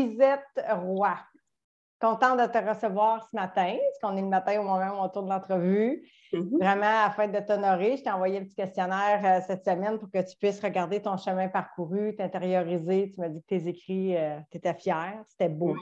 Lisette Roy. Contente de te recevoir ce matin, parce qu'on est le matin au moment où on tourne l'entrevue. Vraiment, afin de t'honorer, je t'ai envoyé un petit questionnaire cette semaine pour que tu puisses regarder ton chemin parcouru, t'intérioriser. Tu m'as dit que tes écrits, tu étais fière, c'était beau.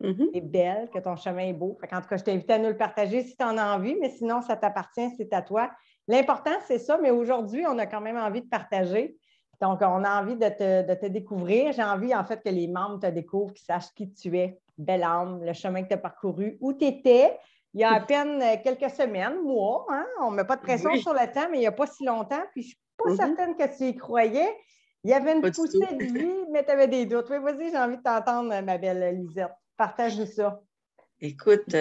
T'es belle, que ton chemin est beau. En tout cas, je t'invite à nous le partager si tu en as envie, mais sinon, ça t'appartient, c'est à toi. L'important, c'est ça, mais aujourd'hui, on a quand même envie de partager. Donc, on a envie de te découvrir. J'ai envie, en fait, que les membres te découvrent, qu'ils sachent qui tu es, belle âme, le chemin que tu as parcouru, où tu étais. Il y a à peine quelques semaines, mois, hein? On ne met pas de pression sur le temps, mais il n'y a pas si longtemps, puis je ne suis pas certaine que tu y croyais. Il y avait une poussée de vie, mais tu avais des doutes. Oui, vas-y, j'ai envie de t'entendre, ma belle Lisette. Partage-nous ça. Écoute,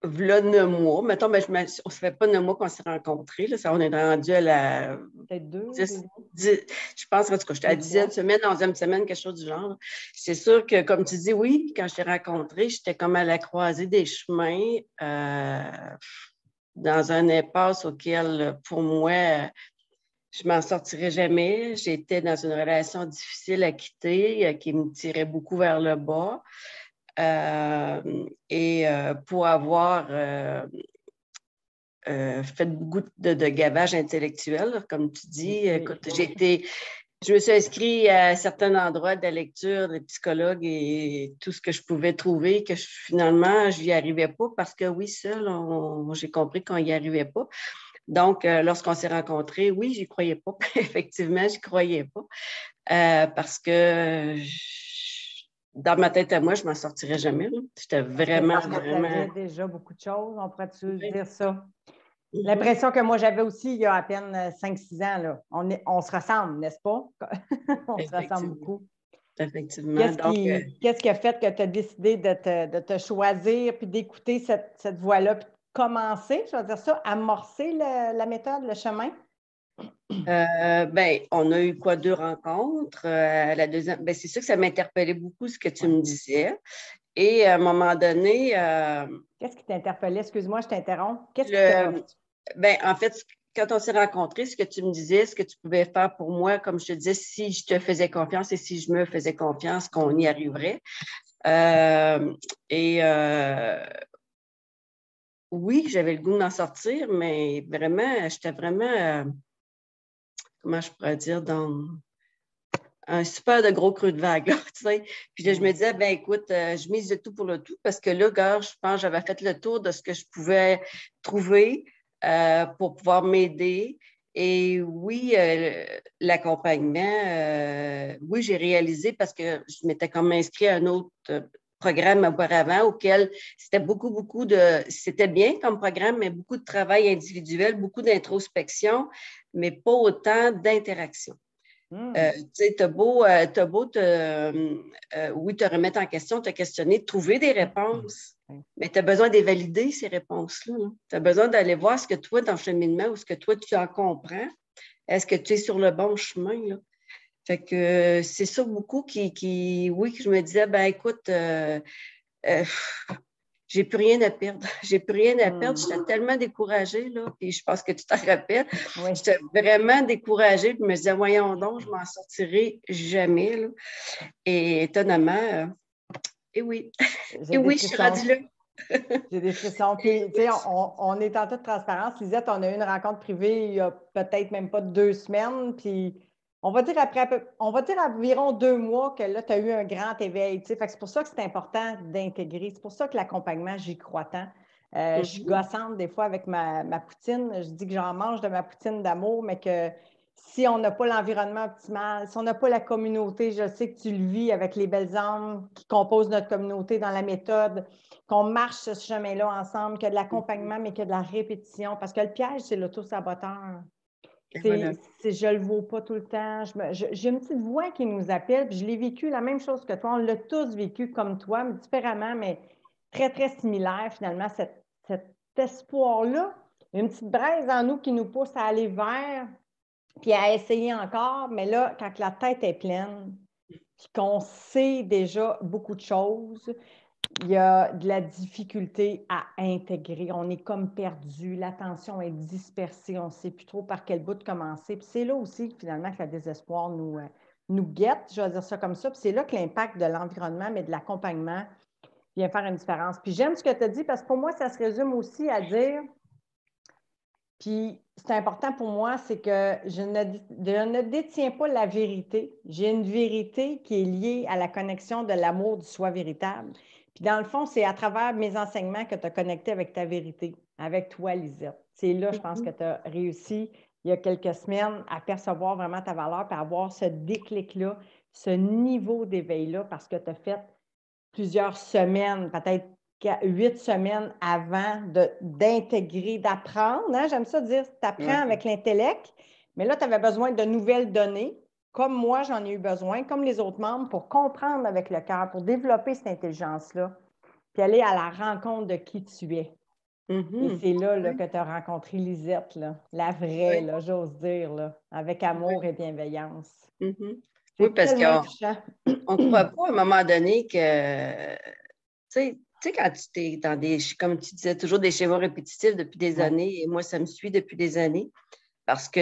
v'là 9 mois, mettons, on ne se fait pas 9 mois qu'on s'est rencontrés. Là, ça, on est rendu à la. Peut-être 2. Je pense, en tout cas, j'étais à la 10e semaine, 11e semaine, quelque chose du genre. C'est sûr que, comme tu dis, oui, quand je t'ai rencontré, j'étais comme à la croisée des chemins, dans un impasse auquel, pour moi, je m'en sortirais jamais. J'étais dans une relation difficile à quitter, qui me tirait beaucoup vers le bas. Pour avoir fait beaucoup de gavage intellectuel, comme tu dis. Écoute, je me suis inscrite à certains endroits de la lecture, des psychologues et tout ce que je pouvais trouver, que finalement, je n'y arrivais pas parce que oui, seul, j'ai compris qu'on n'y arrivait pas. Donc, lorsqu'on s'est rencontrés, oui, j'y croyais pas. Effectivement, j'y croyais pas parce que dans ma tête à moi, je ne m'en sortirais jamais. J'étais vraiment. Parce que tu avais déjà beaucoup de choses, on pourrait-tu dire ça? L'impression que moi j'avais aussi il y a à peine 5-6 ans. Là. On se ressemble, n'est-ce pas? On se ressemble beaucoup. Effectivement. Qu'est-ce qui a fait que tu as décidé de te choisir puis d'écouter cette voie-là, puis de commencer, je vais dire ça, amorcer la méthode, le chemin? On a eu 2 rencontres. La deuxième, c'est sûr que ça m'interpellait beaucoup ce que tu me disais. Et à un moment donné. Qu'est-ce qui t'interpellait? Excuse-moi, je t'interromps. En fait, quand on s'est rencontrés, ce que tu me disais, ce que tu pouvais faire pour moi, comme je te disais, si je te faisais confiance et si je me faisais confiance, qu'on y arriverait. Oui, j'avais le goût d'en sortir, mais vraiment, j'étais vraiment, comment je pourrais dire, dans un super de gros creux de vague. Là, tu sais. Puis là, je me disais, écoute, je mise le tout pour le tout parce que là, gars, je pense que j'avais fait le tour de ce que je pouvais trouver pour pouvoir m'aider. Et oui, l'accompagnement, oui, j'ai réalisé parce que je m'étais quand même inscrite à un autre programme auparavant auquel c'était beaucoup c'était bien comme programme, mais beaucoup de travail individuel, beaucoup d'introspection, mais pas autant d'interaction. Tu sais, t'as beau oui, te remettre en question, te questionner, trouver des réponses, mais tu as besoin de valider ces réponses-là. Tu as besoin d'aller voir ce que toi, dans le cheminement, ou ce que toi, tu en comprends. Est-ce que tu es sur le bon chemin? Là? Fait que c'est ça beaucoup oui, que je me disais, écoute, j'ai plus rien à perdre. J'ai plus rien à perdre. J'étais tellement découragée, là, puis je pense que tu t'en rappelles. Oui. J'étais vraiment découragée, puis je me disais, voyons donc, je m'en sortirai jamais. Là. Et étonnamment, et oui, je suis rendue là. J'ai des frissons. Puis, tu sais, on est en toute transparence. Lisette, on a eu une rencontre privée il y a peut-être même pas 2 semaines, puis on va dire environ 2 mois que là, tu as eu un grand éveil. Fait que c'est pour ça que c'est important d'intégrer. C'est pour ça que l'accompagnement, j'y crois tant. Je suis gossante des fois avec ma poutine. Je dis que j'en mange de ma poutine d'amour, mais que si on n'a pas l'environnement optimal, si on n'a pas la communauté, je sais que tu le vis avec les belles âmes qui composent notre communauté dans la méthode, qu'on marche ce chemin-là ensemble, qu'il y a de l'accompagnement, mais qu'il y a de la répétition. Parce que le piège, c'est l'auto-saboteur. Voilà. Je ne le vaux pas tout le temps. J'ai une petite voix qui nous appelle, puis je l'ai vécu la même chose que toi. On l'a tous vécu comme toi, mais différemment, mais très, très similaire, finalement, cet espoir-là. Une petite braise en nous qui nous pousse à aller vers, puis à essayer encore. Mais là, quand la tête est pleine, puis qu'on sait déjà beaucoup de choses, il y a de la difficulté à intégrer. On est comme perdu. L'attention est dispersée. On ne sait plus trop par quel bout de commencer. Puis c'est là aussi, finalement, que le désespoir nous nous guette, je vais dire ça comme ça, puis c'est là que l'impact de l'environnement, mais de l'accompagnement vient faire une différence. Puis j'aime ce que tu as dit, parce que pour moi, ça se résume aussi à dire, puis c'est important pour moi, c'est que je ne détiens pas la vérité. J'ai une vérité qui est liée à la connexion de l'amour du soi véritable. Puis dans le fond, c'est à travers mes enseignements que tu as connecté avec ta vérité, avec toi, Lisette. C'est là, je pense, que tu as réussi, il y a quelques semaines, à percevoir vraiment ta valeur, puis à avoir ce déclic-là, ce niveau d'éveil-là, parce que tu as fait plusieurs semaines, peut-être 8 semaines avant d'intégrer, d'apprendre. Hein? J'aime ça dire, tu apprends avec l'intellect, mais là, tu avais besoin de nouvelles données, comme moi, j'en ai eu besoin, comme les autres membres, pour comprendre avec le cœur, pour développer cette intelligence-là, puis aller à la rencontre de qui tu es. Et c'est là, que tu as rencontré Lisette, là, la vraie, là, j'ose dire, là, avec amour et bienveillance. Oui, parce qu'on ne croit pas à un moment donné que, tu sais, quand tu es dans des, comme tu disais, toujours des schémas répétitifs depuis des années, et moi, ça me suit depuis des années, parce que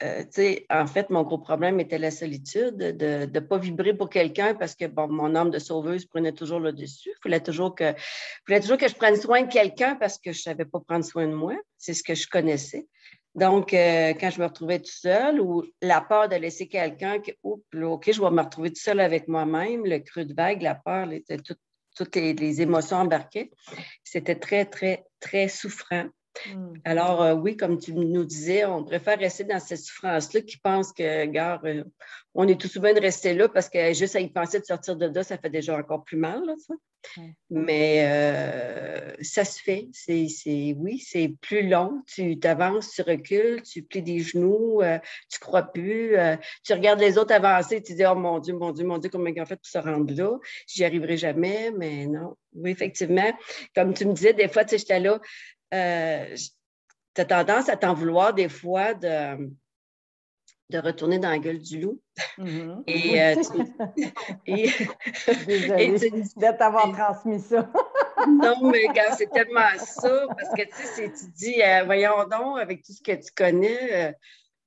tu sais, en fait, mon gros problème était la solitude, de ne pas vibrer pour quelqu'un parce que, bon, mon âme de sauveuse prenait toujours le dessus. Il fallait toujours que je prenne soin de quelqu'un parce que je ne savais pas prendre soin de moi. C'est ce que je connaissais. Donc, quand je me retrouvais tout seul ou la peur de laisser quelqu'un, OK, je vais me retrouver tout seul avec moi-même, le creux de vague, la peur, toutes les émotions embarquées, c'était très, très, très souffrant. Alors, oui, comme tu nous disais, on préfère rester dans cette souffrance-là qui pense que, gars, on est tout bien de rester là parce que juste à y penser de sortir de là, ça fait déjà encore plus mal, là, ça. Mais ça se fait. Oui, c'est plus long. Tu t'avances, tu recules, tu plies des genoux, tu crois plus. Tu regardes les autres avancer, tu dis, oh mon Dieu, mon Dieu, mon Dieu, comment ils ont fait pour se rendre là? J'y arriverai jamais, mais non. Oui, effectivement. Comme tu me disais, des fois, tu sais, j'étais là. Tu as tendance à t'en vouloir des fois de retourner dans la gueule du loup. Désolée de t'avoir transmis ça. Non, mais gars, c'est tellement ça, parce que tu sais, tu dis, voyons donc, avec tout ce que tu connais,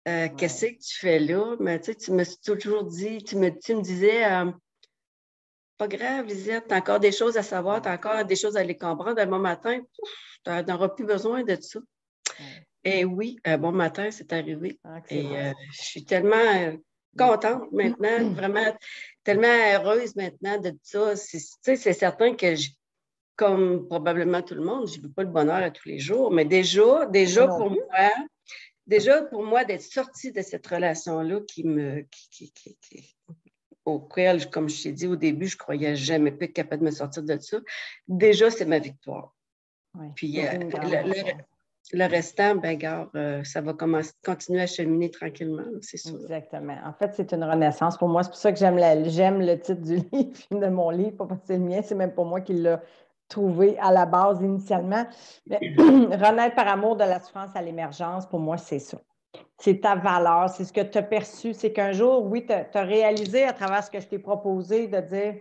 qu'est-ce que tu fais là? Mais tu sais, tu me suis toujours dit, tu me disais, pas grave, Lisette, tu as encore des choses à savoir, tu as encore des choses à les comprendre. Un bon matin, tu n'auras plus besoin de ça. Et oui, un bon matin, c'est arrivé. Et je suis tellement contente maintenant, vraiment tellement heureuse maintenant de ça. C'est certain que, comme probablement tout le monde, je ne veux pas le bonheur à tous les jours, mais déjà pour moi, d'être sortie de cette relation-là auquel, comme je t'ai dit au début, je ne croyais jamais plus être capable de me sortir de ça. Déjà, c'est ma victoire. Puis le restant, ben, gars, ça va continuer à cheminer tranquillement, c'est sûr. Exactement. En fait, c'est une renaissance pour moi. C'est pour ça que j'aime le titre du livre, de mon livre, pas parce que c'est le mien, c'est même pas moi qui l'ai trouvé à la base initialement. Mais renaître par amour de la souffrance à l'émergence, pour moi, c'est ça. C'est ta valeur, c'est ce que tu as perçu. C'est qu'un jour, oui, tu as réalisé à travers ce que je t'ai proposé de dire,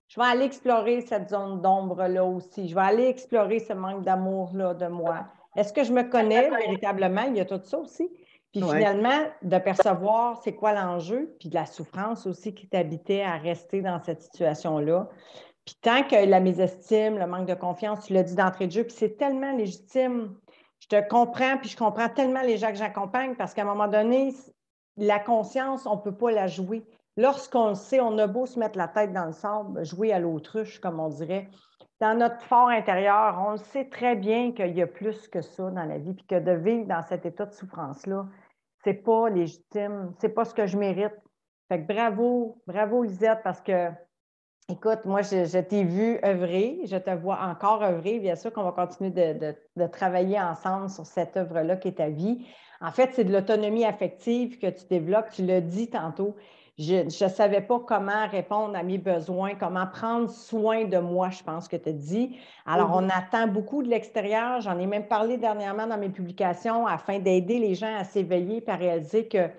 je vais aller explorer cette zone d'ombre-là aussi. Je vais aller explorer ce manque d'amour-là de moi. Est-ce que je me connais véritablement? Il y a tout ça aussi. Puis finalement, de percevoir c'est quoi l'enjeu, puis de la souffrance aussi qui t'habitait à rester dans cette situation-là. Puis tant que la mésestime, le manque de confiance, tu l'as dit d'entrée de jeu, puis c'est tellement légitime. Je te comprends, puis je comprends tellement les gens que j'accompagne parce qu'à un moment donné, la conscience, on ne peut pas la jouer. Lorsqu'on le sait, on a beau se mettre la tête dans le sable, jouer à l'autruche, comme on dirait. Dans notre fort intérieur, on le sait très bien qu'il y a plus que ça dans la vie, puis que de vivre dans cet état de souffrance-là, c'est pas légitime, c'est pas ce que je mérite. Fait que bravo Lisette, parce que, écoute, moi, je t'ai vu œuvrer, je te vois encore œuvrer. Bien sûr qu'on va continuer de travailler ensemble sur cette œuvre-là qui est ta vie. En fait, c'est de l'autonomie affective que tu développes. Tu l'as dit tantôt. Je ne savais pas comment répondre à mes besoins, comment prendre soin de moi, je pense que tu as dit. Alors, on attend beaucoup de l'extérieur. J'en ai même parlé dernièrement dans mes publications afin d'aider les gens à s'éveiller et à réaliser que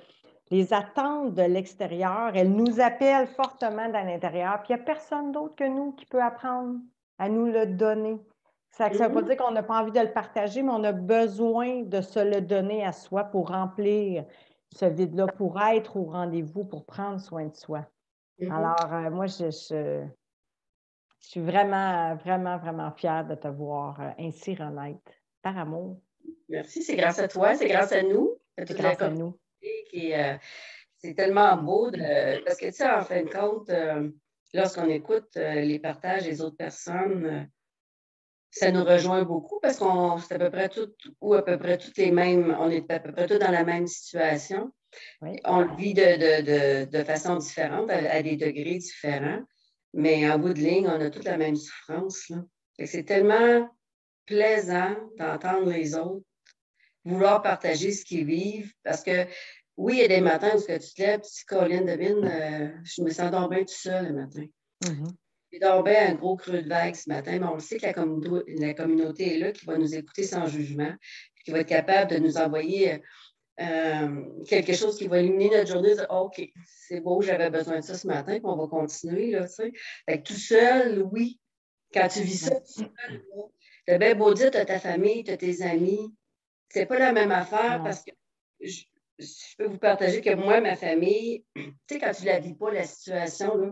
les attentes de l'extérieur, elles nous appellent fortement dans l'intérieur. Puis il n'y a personne d'autre que nous qui peut apprendre à nous le donner. Ça ne veut pas dire qu'on n'a pas envie de le partager, mais on a besoin de se le donner à soi pour remplir ce vide-là pour être au rendez-vous, pour prendre soin de soi. Alors, moi, je suis vraiment, vraiment, vraiment fière de te voir ainsi renaître par amour. Merci, c'est grâce à toi, c'est grâce à nous, à toute la communauté. C'est tellement beau parce que, tu sais, en fin de compte, lorsqu'on écoute les partages des autres personnes, ça nous rejoint beaucoup parce qu'on c'est à peu près toutes les mêmes, on est à peu près tous dans la même situation. Oui. On le vit de façon différente, à des degrés différents, mais en bout de ligne, on a toute la même souffrance, là. C'est tellement plaisant d'entendre les autres, vouloir partager ce qu'ils vivent, parce que oui, il y a des matins où tu te lèves, tu dis, Colline, devine, je me sens donc bien tout seul le matin. J'ai donc bien un gros creux de vague ce matin, mais on le sait que la communauté est là, qui va nous écouter sans jugement, puis qui va être capable de nous envoyer quelque chose qui va illuminer notre journée, dire, OK, c'est beau, j'avais besoin de ça ce matin, puis on va continuer, là, tu sais. Fait que tout seul, oui, quand tu vis ça tout seul, t'as bien beau dire, t'as ta famille, t'as tes amis, c'est pas la même affaire parce que je peux vous partager que moi, ma famille, tu sais, quand tu la vis pas, la situation, là,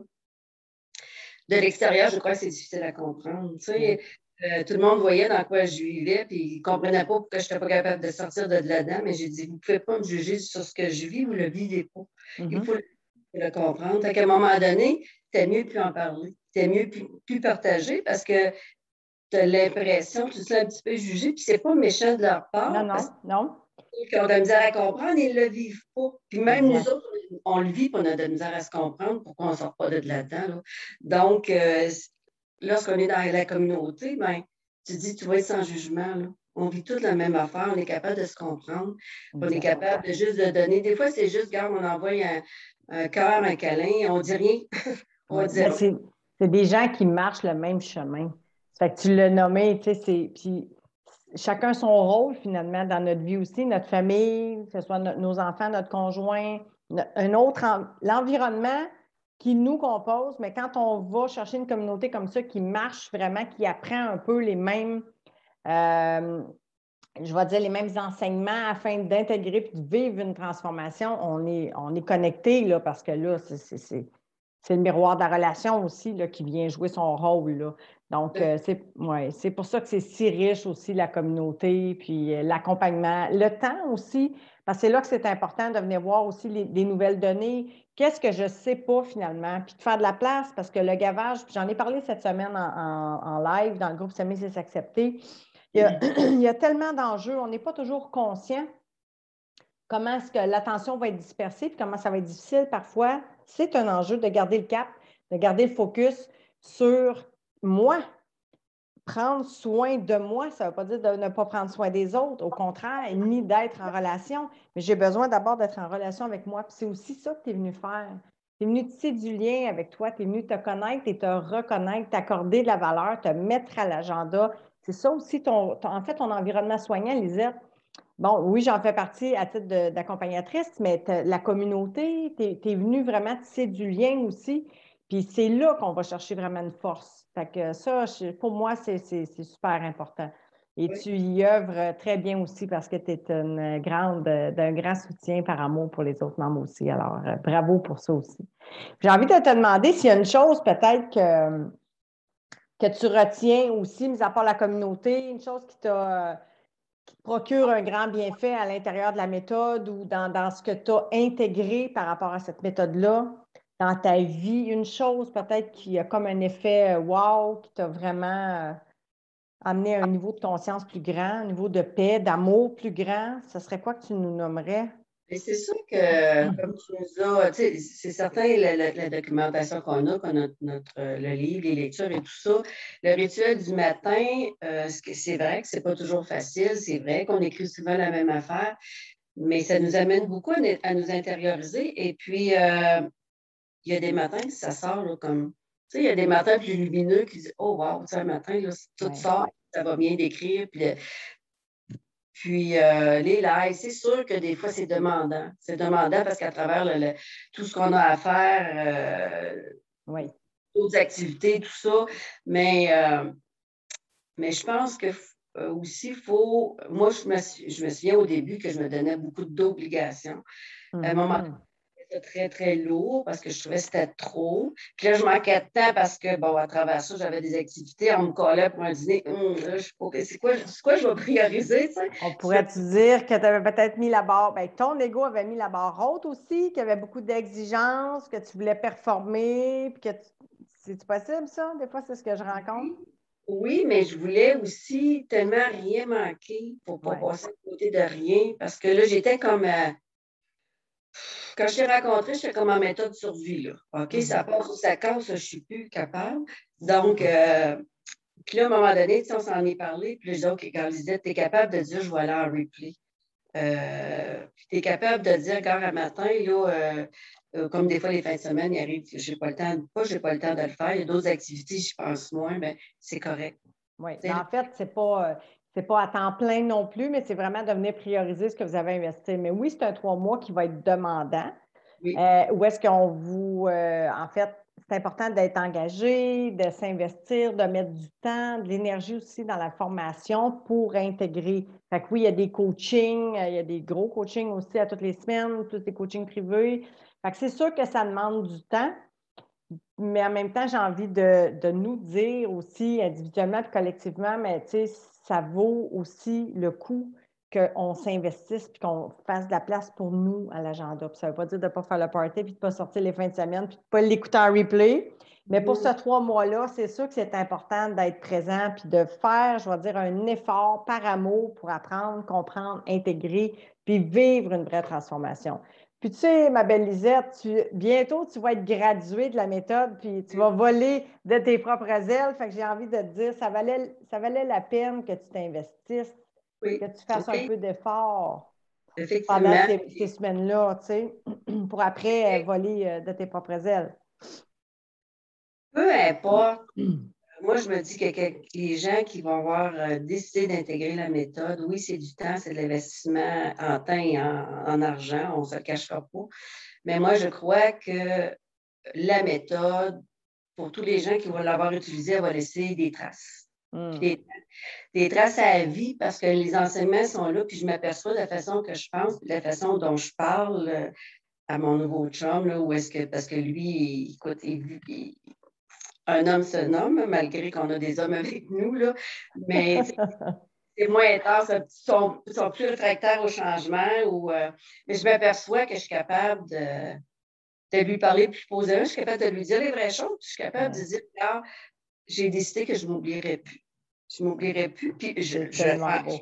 de l'extérieur, je crois que c'est difficile à comprendre. Tu sais, tout le monde voyait dans quoi je vivais, puis ils ne comprenaient pas pourquoi je n'étais pas capable de sortir de là-dedans, mais j'ai dit, vous ne pouvez pas me juger sur ce que je vis, vous ne le vivez pas. Il faut le comprendre. Fait qu'à un moment donné, c'était mieux de plus en parler. C'était mieux de plus partager parce que tu as l'impression que tu te sens un petit peu jugé, puis c'est pas méchant de leur part. Non. Qu'ils ont de la misère à comprendre, ils ne le vivent pas. Puis même nous autres, on le vit, puis on a de la misère à se comprendre pourquoi on ne sort pas de là-dedans. Là. Donc, lorsqu'on est dans la communauté, ben, tu dis, tu vas être sans jugement. Là. On vit toute la même affaire, on est capable de se comprendre, on est capable de juste de donner. Des fois, c'est juste, regarde, on envoie un cœur, un câlin, on dit rien. On dit rien. C'est des gens qui marchent le même chemin. Fait que tu l'as nommé, tu sais, puis chacun son rôle finalement dans notre vie aussi, notre famille, que ce soit nos enfants, notre conjoint, l'environnement qui nous compose, mais quand on va chercher une communauté comme ça qui marche vraiment, qui apprend un peu les mêmes, je vais dire les mêmes enseignements afin d'intégrer et de vivre une transformation, on est connecté là, parce que là, c'est le miroir de la relation aussi là, qui vient jouer son rôle. Là. Donc, c'est pour ça que c'est si riche aussi la communauté, puis l'accompagnement, le temps aussi, parce que c'est là que c'est important de venir voir aussi des nouvelles données. Qu'est-ce que je ne sais pas finalement? Puis de faire de la place, parce que le gavage, puis j'en ai parlé cette semaine en live dans le groupe Semer, c'est s'accepter. Il y a tellement d'enjeux, on n'est pas toujours conscient comment est-ce que l'attention va être dispersée, puis comment ça va être difficile parfois. C'est un enjeu de garder le cap, de garder le focus sur moi. Prendre soin de moi, ça ne veut pas dire de ne pas prendre soin des autres, au contraire, ni d'être en relation, mais j'ai besoin d'abord d'être en relation avec moi. Puis c'est aussi ça que tu es venu faire. Tu es venu tisser du lien avec toi, tu es venu te connaître et te reconnaître, t'accorder de la valeur, te mettre à l'agenda. C'est ça aussi, en fait, ton environnement soignant, Lisette. Bon, oui, j'en fais partie à titre d'accompagnatrice, mais la communauté, tu es venue vraiment tisser du lien aussi. Puis c'est là qu'on va chercher vraiment une force. Fait que ça, pour moi, c'est super important. Et tu y œuvres très bien aussi parce que tu es d'un grand soutien par amour pour les autres membres aussi. Alors, bravo pour ça aussi. J'ai envie de te demander s'il y a une chose peut-être que tu retiens aussi, mis à part la communauté, une chose qui te procure un grand bienfait à l'intérieur de la méthode ou dans ce que tu as intégré par rapport à cette méthode-là dans ta vie, une chose peut-être qui a comme un effet wow, qui t'a vraiment amené à un niveau de conscience plus grand, un niveau de paix, d'amour plus grand, ce serait quoi que tu nous nommerais? Et c'est sûr que, comme tu nous as, tu sais, c'est certain, la documentation qu'on a le livre, les lectures et tout ça, le rituel du matin, c'est vrai que c'est pas toujours facile, c'est vrai qu'on écrit souvent la même affaire, mais ça nous amène beaucoup à nous intérioriser. Et puis, il y a des matins que ça sort là, comme, tu sais, il y a des matins plus lumineux qui disent, oh wow, tu sais, un matin, là, tout sort, ça va bien d'écrire, puis les lives, c'est sûr que des fois, c'est demandant. C'est demandant parce qu'à travers tout ce qu'on a à faire, d'autres activités, tout ça, mais je pense que aussi, moi, je me souviens au début que je me donnais beaucoup d'obligations. À un moment donné, c'était très, très lourd parce que je trouvais que c'était trop. Puis là, je manquais de temps parce que, bon, à travers ça, j'avais des activités. On me collait pour un dîner. Là, je sais pas, c'est quoi je vais prioriser, tu sais? On pourrait-tu dire que tu avais peut-être mis la barre, bien, ton ego avait mis la barre haute aussi, qu'il y avait beaucoup d'exigences, que tu voulais performer, puis que c'est possible, ça? Des fois, c'est ce que je rencontre. Oui, mais je voulais aussi tellement rien manquer pour pas Ouais. passer à côté de rien. Parce que là, j'étais comme. Quand je t'ai rencontré, j'étais comme en méthode survie, là. OK, ça passe ou ça casse, je ne suis plus capable. Donc, puis là, à un moment donné, tu sais, on s'en est parlé, puis les autres, quand ils disaient, tu es capable de dire, je vais aller en replay. Puis tu es capable de dire, quand un matin, là, comme des fois les fins de semaine, il arrive que j'ai pas le temps, pas j'ai pas le temps de le faire. Il y a d'autres activités, je pense moins, mais c'est correct. Oui, Tu mais sais, en fait, c'est pas à temps plein non plus, mais c'est vraiment de venir prioriser ce que vous avez investi. Mais oui, c'est un 3 mois qui va être demandant. oui. Où est-ce qu'on vous. En fait, c'est important d'être engagé, de s'investir, de mettre du temps, de l'énergie aussi dans la formation pour intégrer. Fait que oui, il y a des coachings, il y a des gros coachings aussi à toutes les semaines, plus des coachings privés. Fait que c'est sûr que ça demande du temps, mais en même temps, j'ai envie de nous dire aussi individuellement et collectivement, mais tu sais, ça vaut aussi le coup qu'on s'investisse puis qu'on fasse de la place pour nous à l'agenda. Puis ça ne veut pas dire de ne pas faire le party puis de ne pas sortir les fins de semaine puis de ne pas l'écouter en replay. Mais pour ce 3 mois-là, c'est sûr que c'est important d'être présent puis de faire, je vais dire, un effort par amour pour apprendre, comprendre, intégrer puis vivre une vraie transformation. Puis tu sais, ma belle Lisette, bientôt tu vas être graduée de la méthode, puis tu vas voler de tes propres ailes. Fait que j'ai envie de te dire, ça valait la peine que tu t'investisses, Oui, que tu fasses un oui, peu d'effort pendant effectivement. ces semaines-là, tu sais, pour après voler de tes propres ailes. Peu importe. Moi, je me dis que les gens qui vont avoir décidé d'intégrer la méthode, oui, c'est du temps, c'est de l'investissement en temps et en argent, on ne se le cachera pas. Mais moi, je crois que la méthode, pour tous les gens qui vont l'avoir utilisée, elle va laisser des traces. Des traces à la vie parce que les enseignements sont là, puis je m'aperçois de la façon que je pense, de la façon dont je parle à mon nouveau chum, là, où est-ce que, parce que lui, écoute, un homme se nomme, malgré qu'on a des hommes avec nous, là, mais c'est moins intense, sont plus réfractaires au changement. Mais je m'aperçois que je suis capable de lui parler plus posément, je suis capable de lui dire les vraies choses, je suis capable de dire, ah, j'ai décidé que je ne m'oublierai plus. Je ne m'oublierai plus, puis C'est tellement beau.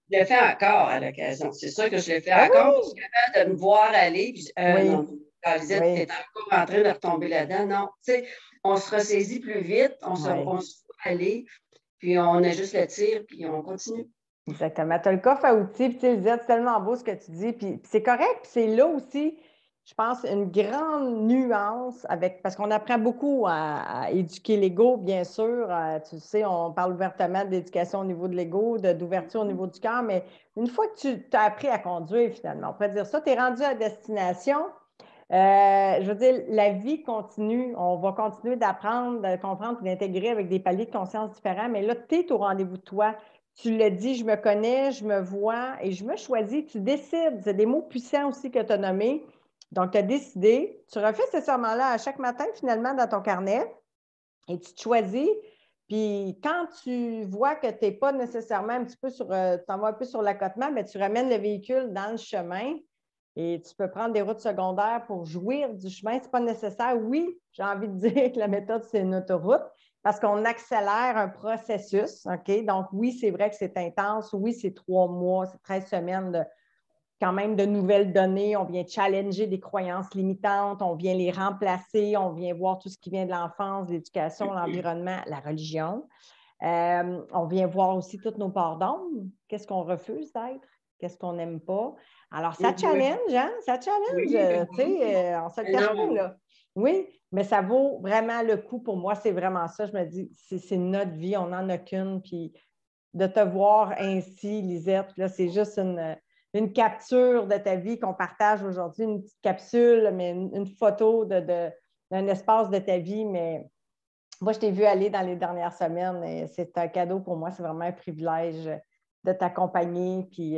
je le fais encore à l'occasion. C'est sûr que je le fais Ben encore, puis je oui! suis capable de me voir aller, puis Oui, non, Lisette, tu oui, es encore en train de retomber là-dedans. Non, tu sais, on se ressaisit plus vite, on se oui. voit aller, puis on ajuste le tir, puis on continue. Exactement. Tu as le coffre à outils, puis tu sais, Lisette, c'est tellement beau ce que tu dis, puis c'est correct, puis c'est là aussi, je pense, une grande nuance avec, parce qu'on apprend beaucoup à éduquer l'ego, bien sûr. Tu sais, on parle ouvertement d'éducation au niveau de l'ego, d'ouverture au niveau du cœur, mais une fois que tu as appris à conduire, finalement, on pourrait dire ça, tu es rendu à destination. Je veux dire, la vie continue. On va continuer d'apprendre, de comprendre et d'intégrer avec des paliers de conscience différents, mais là, tu es au rendez-vous de toi. Tu le dis, je me connais, je me vois et je me choisis. Tu décides. C'est des mots puissants aussi que tu as nommés. Donc, tu as décidé. Tu refais ce serment-là à chaque matin, finalement, dans ton carnet et tu te choisis. Puis quand tu vois que tu n'es pas nécessairement un petit peu tu t'en vas un peu sur l'accotement, mais tu ramènes le véhicule dans le chemin et tu peux prendre des routes secondaires pour jouir du chemin. Ce n'est pas nécessaire. Oui, j'ai envie de dire que la méthode, c'est une autoroute parce qu'on accélère un processus. OK? Donc, oui, c'est vrai que c'est intense. Oui, c'est 3 mois, c'est 13 semaines de quand même de nouvelles données, on vient challenger des croyances limitantes, on vient les remplacer, on vient voir tout ce qui vient de l'enfance, l'éducation, l'environnement, la religion. On vient voir aussi toutes nos parts d'ombre. Qu'est-ce qu'on refuse d'être? Qu'est-ce qu'on n'aime pas? Alors, ça challenge, hein? Ça Oui, ben challenge, tu sais, on ne se le cache pas, non, là. Oui, mais ça vaut vraiment le coup pour moi. C'est vraiment ça. Je me dis, c'est notre vie, on n'en a qu'une. Puis de te voir ainsi, Lisette, là, c'est juste une capture de ta vie qu'on partage aujourd'hui, une petite capsule, mais une photo d'un espace de ta vie. Mais moi, je t'ai vu aller dans les dernières semaines et c'est un cadeau pour moi. C'est vraiment un privilège de t'accompagner. Puis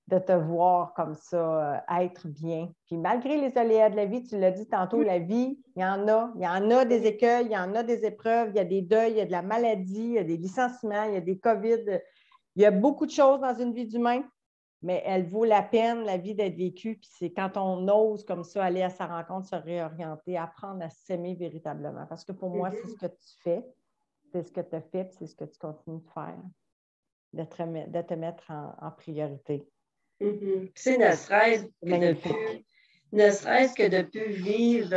de te voir comme ça, être bien. Puis malgré les aléas de la vie, tu l'as dit tantôt, la vie, il y en a. Il y en a des écueils, il y en a des épreuves, il y a des deuils, il y a de la maladie, il y a des licenciements, il y a des COVID. Il y a beaucoup de choses dans une vie d'humain, mais elle vaut la peine, la vie d'être vécue. Puis c'est quand on ose comme ça aller à sa rencontre, se réorienter, apprendre à s'aimer véritablement. Parce que pour moi, c'est ce que tu fais, c'est ce que tu as fait, puis c'est ce que tu continues de faire, de te mettre en priorité. C'est ne serait-ce que de plus vivre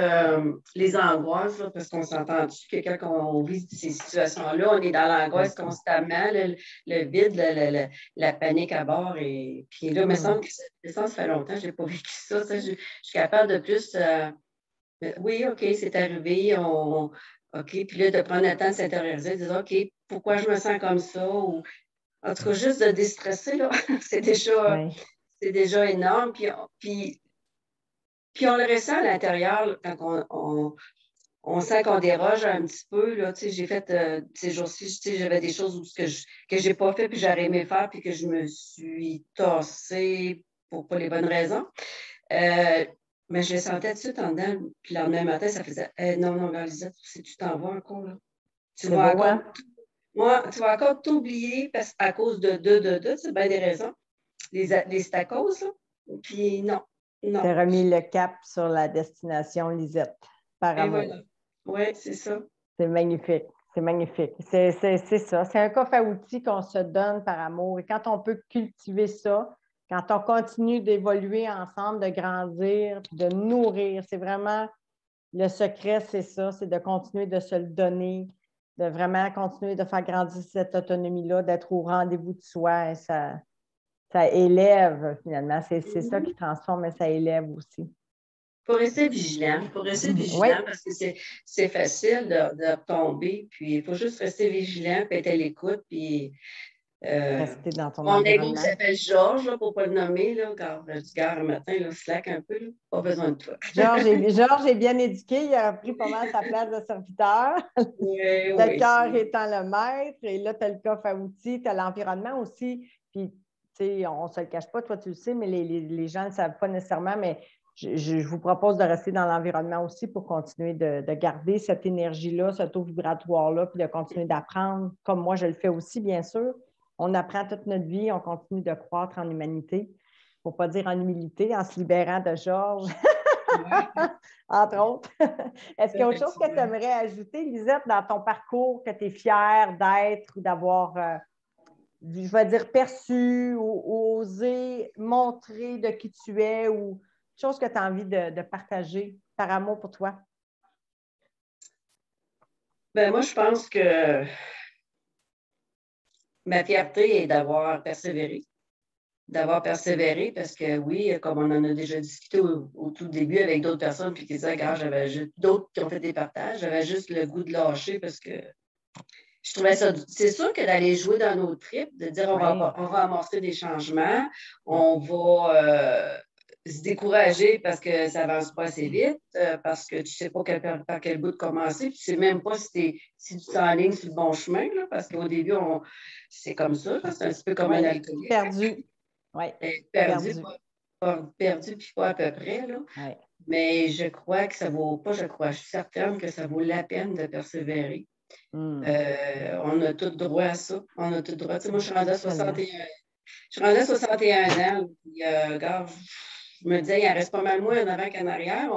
les angoisses, là, parce qu'on s'entend-tu que quand on vit ces situations-là, on est dans l'angoisse constamment, le vide, la panique à bord. Et puis là, il me semble que ça fait longtemps que je n'ai pas vécu ça. Je suis capable de plus. Oui, OK, c'est arrivé. OK, puis là, de prendre le temps de s'intérioriser, de dire OK, pourquoi je me sens comme ça? Ou, en tout cas, juste de déstresser, là, c'est déjà énorme. Puis on le ressent à l'intérieur quand on sent qu'on déroge un petit peu. Là, j'ai fait ces jours-ci, j'avais des choses que je n'ai pas fait, puis j'aurais aimé faire, puis que je me suis tassée pour pas les bonnes raisons. Mais je le sentais tout de suite en dedans. Puis le lendemain matin, ça faisait non, non, Lisette, si tu t'en vas encore, là. Tu vas encore t'oublier à cause de, c'est bien des raisons. C'est à cause, là. Puis non. Tu as remis le cap sur la destination Lisette, par amour. Voilà. Oui, c'est ça. C'est magnifique. C'est magnifique. C'est ça. C'est un coffre à outils qu'on se donne par amour. Et quand on peut cultiver ça, quand on continue d'évoluer ensemble, de grandir, de nourrir, c'est vraiment le secret, c'est ça, c'est de continuer de se le donner, de vraiment continuer de faire grandir cette autonomie-là, d'être au rendez-vous de soi. Et ça élève, finalement. C'est ça qui transforme, mais ça élève aussi. Il faut rester vigilant. Parce que c'est facile de tomber. Puis il faut juste rester vigilant, puis être à l'écoute. Puis rester dans ton mon environnement. égo qui s'appelle Georges, là, pour ne pas le nommer, là, car je dis gare un matin, là, slack un peu, là, pas besoin de toi. Georges est bien éduqué, il a pris pas mal sa place de serviteur. Le cœur étant le maître, et là, tu as le coffre à outils, tu as l'environnement aussi. Puis, tu sais, on ne se le cache pas, toi, tu le sais, mais les gens ne le savent pas nécessairement, mais je vous propose de rester dans l'environnement aussi pour continuer de garder cette énergie-là, ce taux vibratoire-là, puis de continuer d'apprendre, comme moi, je le fais aussi, bien sûr. On apprend toute notre vie, on continue de croître en humanité, pour ne pas dire en humilité, en se libérant de Georges, entre autres. Est-ce qu'il y a autre chose que tu aimerais ajouter, Lisette, dans ton parcours que tu es fière d'être ou d'avoir, je vais dire, perçu ou osé montrer de qui tu es ou chose que tu as envie de partager par amour pour toi? Ben moi, je pense que ma fierté est d'avoir persévéré. Parce que oui, comme on en a déjà discuté au tout début avec d'autres personnes, puis qui disaient, regarde, j'avais juste d'autres qui ont fait des partages, j'avais juste le goût de lâcher parce que je trouvais ça. C'est sûr que d'aller jouer dans nos tripes, de dire on va amorcer des changements, on va se décourager parce que ça avance pas assez vite, parce que tu sais pas par quel bout de commencer, puis tu sais même pas si tu t'enlignes sur le bon chemin, là, parce qu'au début, c'est comme ça, c'est un petit peu comme un alcoolique. Perdu. Oui. Perdu, puis pas à peu près, là. Oui. Mais je crois que ça vaut pas, je suis certaine que ça vaut la peine de persévérer. On a tout droit à ça. On a tout droit. Tu sais, moi, je suis rendue à 61 ans. Puis, regarde, je me disais, il en reste pas mal moins en avant qu'en arrière.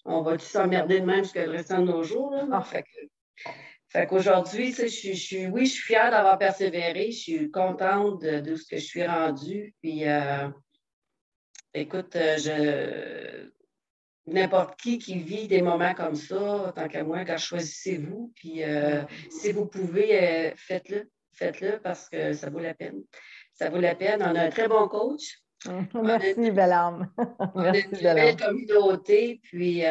On va-tu s'emmerder de même jusqu'à le restant de nos jours? Là, fait qu'aujourd'hui, je suis fière d'avoir persévéré. Je suis contente de ce que je suis rendue. Puis, écoute, n'importe qui vit des moments comme ça, tant qu'à moi, choisissez-vous. Puis, si vous pouvez, faites-le. Faites-le parce que ça vaut la peine. Ça vaut la peine. On a un très bon coach. Merci, belle âme. On a une belle communauté. Puis,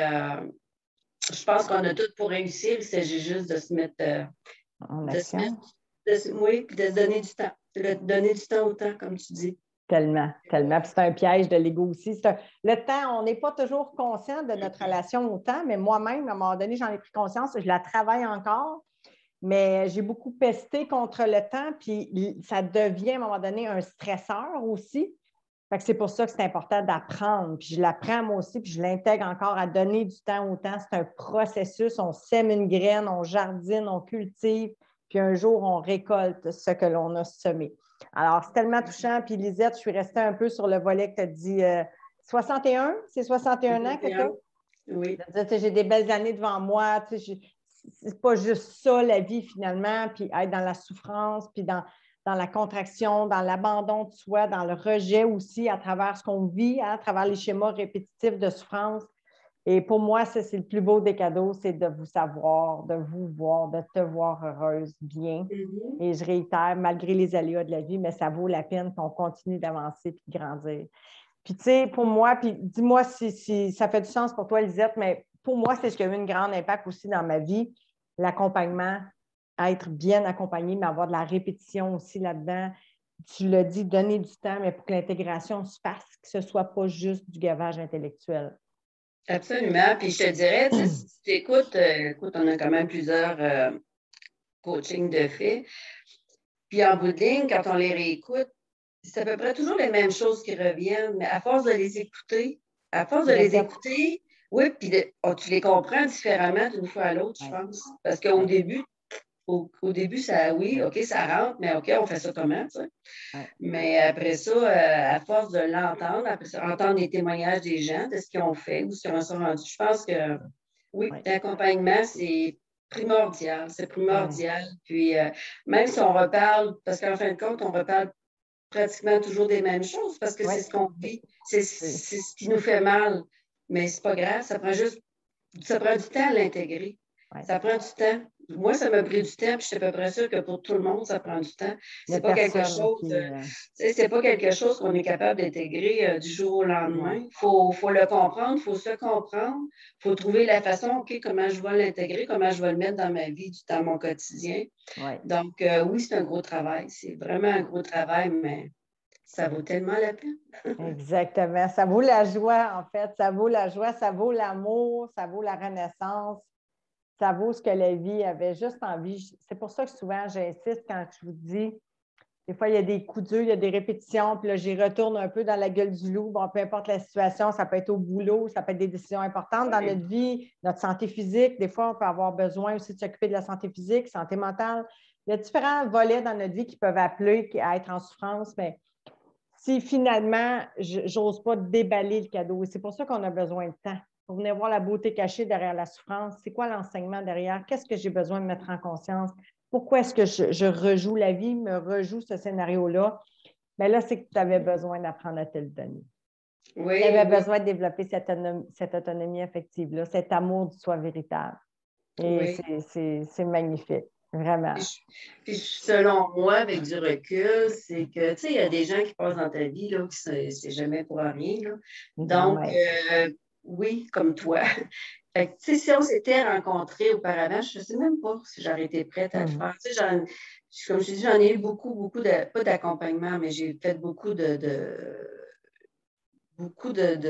je pense qu'on a tout pour réussir. Il s'agit juste de se mettre oui, puis de se donner du temps. De donner du temps au temps, comme tu dis. Tellement, tellement. Puis c'est un piège de l'ego aussi. Le temps, on n'est pas toujours conscient de notre relation au temps, mais moi-même, à un moment donné, j'en ai pris conscience et je la travaille encore. Mais j'ai beaucoup pesté contre le temps, puis ça devient à un moment donné un stresseur aussi. Fait que c'est pour ça que c'est important d'apprendre. Puis je l'apprends moi aussi, puis je l'intègre encore à donner du temps au temps. C'est un processus. On sème une graine, on jardine, on cultive, puis un jour, on récolte ce que l'on a semé. Alors, c'est tellement touchant. Puis Lisette, je suis restée un peu sur le volet que tu as dit 61, c'est 61 ans que tu as? Oui. J'ai des belles années devant moi. C'est pas juste ça, la vie, finalement, puis être dans la souffrance, puis dans la contraction, dans l'abandon de soi, dans le rejet aussi, à travers ce qu'on vit, à travers les schémas répétitifs de souffrance. Et pour moi, ça, c'est le plus beau des cadeaux, c'est de vous savoir, de vous voir, de te voir heureuse, bien. Mm-hmm. Et je réitère, malgré les aléas de la vie, mais ça vaut la peine qu'on continue d'avancer et de grandir. Puis, tu sais, pour moi, puis dis-moi si ça fait du sens pour toi, Lisette, mais pour moi, c'est ce qui a eu un grand impact aussi dans ma vie, l'accompagnement, être bien accompagné, mais avoir de la répétition aussi là-dedans. Tu l'as dit, donner du temps, mais pour que l'intégration se fasse, que ce ne soit pas juste du gavage intellectuel. Absolument. Puis je te dirais, si tu écoutes, écoute, on a quand même plusieurs coachings de fait. Puis en bout de ligne, quand on les réécoute, c'est à peu près toujours les mêmes choses qui reviennent, mais à force de les écouter, oui, puis tu les comprends différemment d'une fois à l'autre, je pense. Parce qu'au début, au début, ça, oui, OK, ça rentre, mais OK, on fait ça comment, tu sais? Ouais. Mais après ça, à force de l'entendre, après ça, entendre les témoignages des gens, de ce qu'ils ont fait ou ce qu'ils en sont rendus, je pense que oui, l'accompagnement, c'est primordial, c'est primordial. Puis même si on reparle, parce qu'en fin de compte, on reparle pratiquement toujours des mêmes choses parce que c'est ce qu'on vit, c'est ce qui nous fait mal. Mais c'est pas grave, ça prend du temps à l'intégrer. Ça prend du temps. Moi, ça m'a pris du temps, puis je suis à peu près sûre que pour tout le monde, ça prend du temps. C'est pas quelque chose, c'est pas quelque chose qu'on est capable d'intégrer du jour au lendemain. Il faut le comprendre, il faut se comprendre, il faut trouver la façon, OK, comment je vais l'intégrer, comment je vais le mettre dans ma vie, dans mon quotidien. Donc, oui, c'est un gros travail. C'est vraiment un gros travail, mais ça vaut tellement la peine. Exactement. Ça vaut la joie, en fait. Ça vaut la joie, ça vaut l'amour, ça vaut la renaissance, ça vaut ce que la vie avait juste envie. C'est pour ça que souvent, j'insiste quand je vous dis, des fois, il y a des coups durs, il y a des répétitions, puis là, j'y retourne un peu dans la gueule du loup. Bon, peu importe la situation, ça peut être au boulot, ça peut être des décisions importantes dans notre vie, notre santé physique. Des fois, on peut avoir besoin aussi de s'occuper de la santé physique, santé mentale. Il y a différents volets dans notre vie qui peuvent appeler à être en souffrance, mais si finalement, j'ose pas déballer le cadeau. Et c'est pour ça qu'on a besoin de temps. Pour venir voir la beauté cachée derrière la souffrance. C'est quoi l'enseignement derrière? Qu'est-ce que j'ai besoin de mettre en conscience? Pourquoi est-ce que je rejoue la vie, me rejoue ce scénario-là? Bien là, c'est que tu avais besoin d'apprendre à te le donner. Oui, tu avais besoin de développer cette autonomie affective-là, cet amour du soi véritable. Et c'est magnifique. Vraiment. Puis, selon moi, avec du recul, c'est que, tu sais, il y a des gens qui passent dans ta vie, là, qui c'est jamais pour rien, là. Donc, oui, comme toi. Fait que, tu sais, si on s'était rencontrés auparavant, je ne sais même pas si j'aurais été prête à le faire. Tu sais, comme je dis, j'en ai eu beaucoup pas d'accompagnement, mais j'ai fait beaucoup de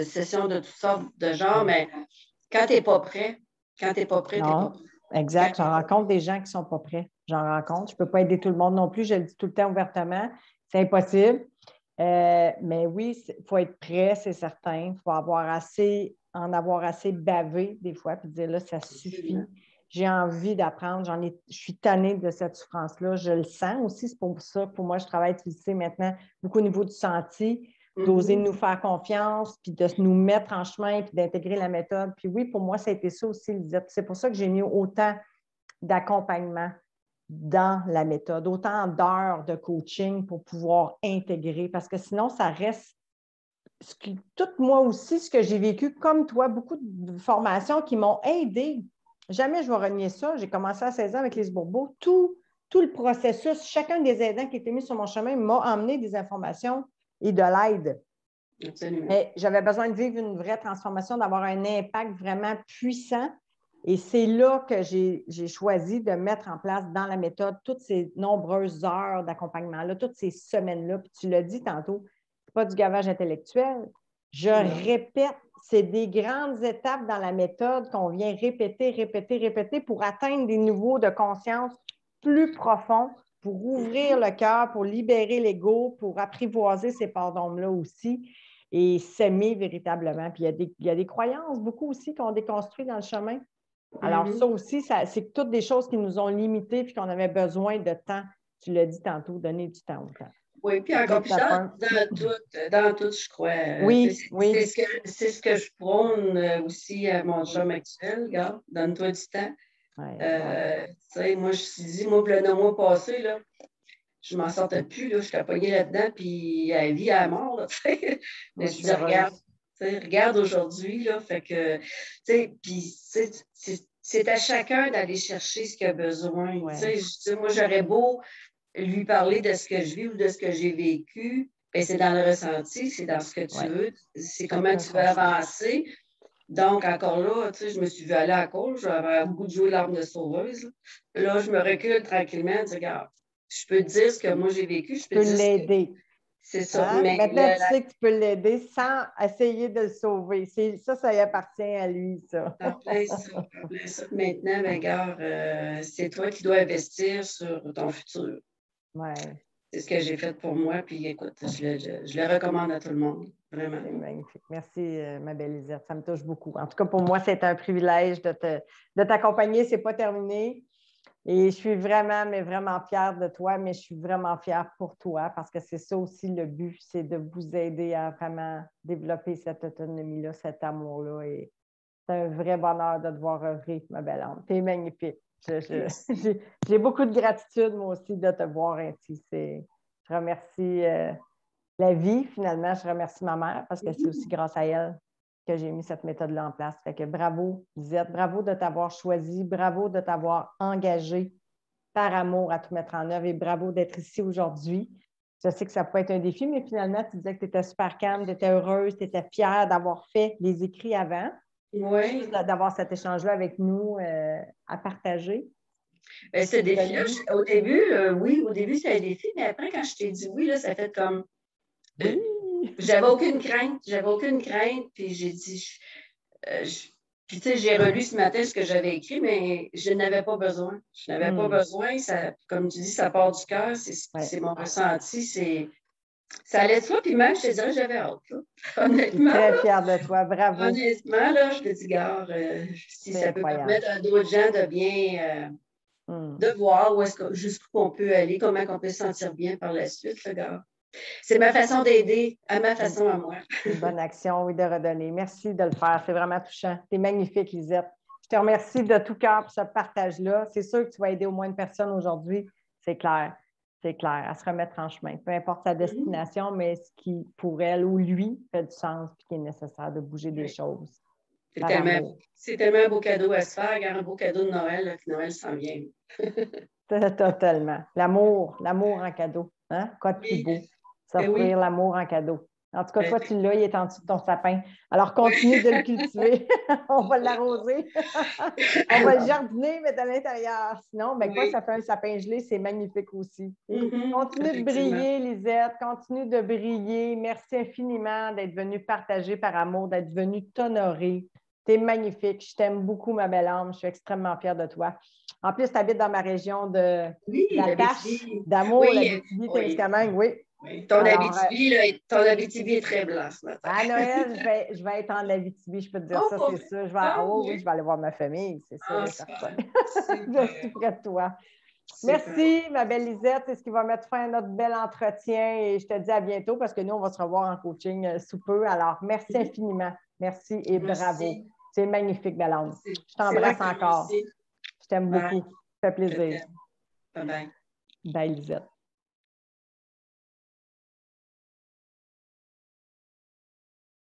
sessions de toutes sortes de genres, mais quand tu n'es pas prêt, tu n'es pas prêt. Exact. J'en rencontre des gens qui ne sont pas prêts. J'en rencontre. Je ne peux pas aider tout le monde non plus. Je le dis tout le temps ouvertement. C'est impossible. Mais oui, il faut être prêt, c'est certain. Il faut en avoir assez bavé des fois, puis dire là, ça suffit. J'ai envie d'apprendre. Je suis tannée de cette souffrance-là. Je le sens aussi. C'est pour ça que pour moi, je travaille, tu le sais maintenant, beaucoup au niveau du senti, d'oser nous faire confiance, puis de nous mettre en chemin, puis d'intégrer la méthode. Puis oui, pour moi, ça a été ça aussi, Lisette. C'est pour ça que j'ai mis autant d'accompagnement dans la méthode, autant d'heures de coaching pour pouvoir intégrer, parce que sinon, ça reste tout moi aussi, ce que j'ai vécu comme toi, beaucoup de formations qui m'ont aidé. Jamais je vais renier ça. J'ai commencé à 16 ans avec les Bourbeaux. Tout le processus, chacun des aidants qui étaient mis sur mon chemin m'a emmené des informations et de l'aide. Mais j'avais besoin de vivre une vraie transformation, d'avoir un impact vraiment puissant. Et c'est là que j'ai choisi de mettre en place dans la méthode toutes ces nombreuses heures d'accompagnement-là, toutes ces semaines-là. Puis tu l'as dit tantôt, ce n'est pas du gavage intellectuel. Je répète, c'est des grandes étapes dans la méthode qu'on vient répéter pour atteindre des niveaux de conscience plus profond pour ouvrir le cœur, pour libérer l'ego, pour apprivoiser ces parts d'ombre-là aussi et s'aimer véritablement. Puis il y a des croyances beaucoup aussi qu'on déconstruit dans le chemin. Alors, ça aussi, c'est toutes des choses qui nous ont limités puis qu'on avait besoin de temps. Tu l'as dit tantôt, donner du temps au temps. Oui, puis encore plus dans tout, je crois. Oui, c'est ce que je prône aussi à mon chum actuel. Regarde, donne-toi du temps. Moi, je me suis dit, moi, le mois passé, là, je m'en sortais plus, là, je suis pognée là-dedans, puis à la vie, à la mort, là, mais je dis, regarde aujourd'hui, là, fait que, puis c'est à chacun d'aller chercher ce qu'il a besoin. Moi, j'aurais beau lui parler de ce que je vis ou de ce que j'ai vécu, ben, c'est dans le ressenti, c'est dans ce que tu veux, c'est comment tu veux avancer. Donc, encore là, je me suis vue aller à la cour, j'avais le goût de jouer l'arme de sauveuse. Là, je me recule tranquillement, je dis, regarde, je peux te dire ce que moi j'ai vécu, je peux l'aider. C'est ça. Hein? Mais maintenant, tu sais que tu peux l'aider sans essayer de le sauver. Ça y appartient à lui, ça. En plein ça. Maintenant, ben, regarde, c'est toi qui dois investir sur ton futur. Ouais. C'est ce que j'ai fait pour moi, puis écoute, je le recommande à tout le monde, vraiment. C'est magnifique. Merci, ma belle Lisette. Ça me touche beaucoup. En tout cas, pour moi, c'est un privilège de t'accompagner. Ce n'est pas terminé. Et je suis vraiment, mais vraiment fière de toi, mais je suis vraiment fière pour toi parce que c'est ça aussi le but, c'est de vous aider à vraiment développer cette autonomie-là, cet amour-là. Et c'est un vrai bonheur de te voir œuvrer, ma belle âme. Tu es magnifique. J'ai beaucoup de gratitude, moi aussi, de te voir ainsi. Je remercie la vie, finalement. Je remercie ma mère parce que c'est aussi grâce à elle que j'ai mis cette méthode-là en place. Fait que bravo, Lisette. Bravo de t'avoir choisi. Bravo de t'avoir engagée par amour à tout mettre en œuvre et bravo d'être ici aujourd'hui. Je sais que ça peut être un défi, mais finalement, tu disais que tu étais super calme, tu étais heureuse, tu étais fière d'avoir fait les écrits avant. Oui. D'avoir cet échange-là avec nous à partager. Ben, ce défi-là, au début, oui, au début, c'était un défi, mais après, quand je t'ai dit oui, là, ça fait comme. Oui. J'avais aucune crainte, puis j'ai dit. Puis, tu sais, j'ai relu ce matin ce que j'avais écrit, mais je n'avais pas besoin. Je n'avais pas besoin. Ça, comme tu dis, ça part du cœur, c'est mon ressenti, ça allait de soi, puis même, je te dirais, j'avais hâte. Là. Honnêtement. Je suis très fière de toi, bravo. Honnêtement, là, je te dis, gars, si ça peut permettre à d'autres gens de bien, de voir jusqu'où on peut aller, comment on peut se sentir bien par la suite, là, gars. C'est ma façon d'aider, à ma façon à moi. Une bonne action, oui, de redonner. Merci de le faire. C'est vraiment touchant. Tu es magnifique, Lisette. Je te remercie de tout cœur pour ce partage-là. C'est sûr que tu vas aider au moins une personne aujourd'hui. C'est clair. C'est clair. À se remettre en chemin. Peu importe sa destination, mais ce qui, pour elle ou lui, fait du sens et qui est nécessaire de bouger des choses. C'est tellement un beau cadeau à se faire, un beau cadeau de Noël, là, que Noël s'en vient. Totalement. L'amour en cadeau. Hein? Quoi de plus beau? S'offrir l'amour en cadeau. En tout cas, toi, tu l'as, il est en dessous de ton sapin. Alors, continue de le cultiver. On va l'arroser. On va le jardiner, mais à l'intérieur. Sinon, quoi, ça fait un sapin gelé, c'est magnifique aussi. Continue de briller, Lisette. Continue de briller. Merci infiniment d'être venue partager par amour, d'être venue t'honorer. Tu es magnifique. Je t'aime beaucoup, ma belle âme. Je suis extrêmement fière de toi. En plus, tu habites dans ma région d'attache, d'amour, l'Abitibi-Témiscamingue, oui. Oui. Ton Abitibi est très blanc ce matin. À Noël, je vais être en Abitibi, je peux te dire ça, c'est sûr. Je vais aller voir ma famille, c'est sûr. Je suis près de toi. Merci, ma belle Lisette. C'est ce qui va mettre fin à notre bel entretien et je te dis à bientôt parce que nous, on va se revoir en coaching sous peu. Alors, merci infiniment. Merci et bravo. C'est magnifique, Belle. Je t'embrasse encore. Je t'aime beaucoup. Ça fait plaisir. Bye bye. Bye, Lisette.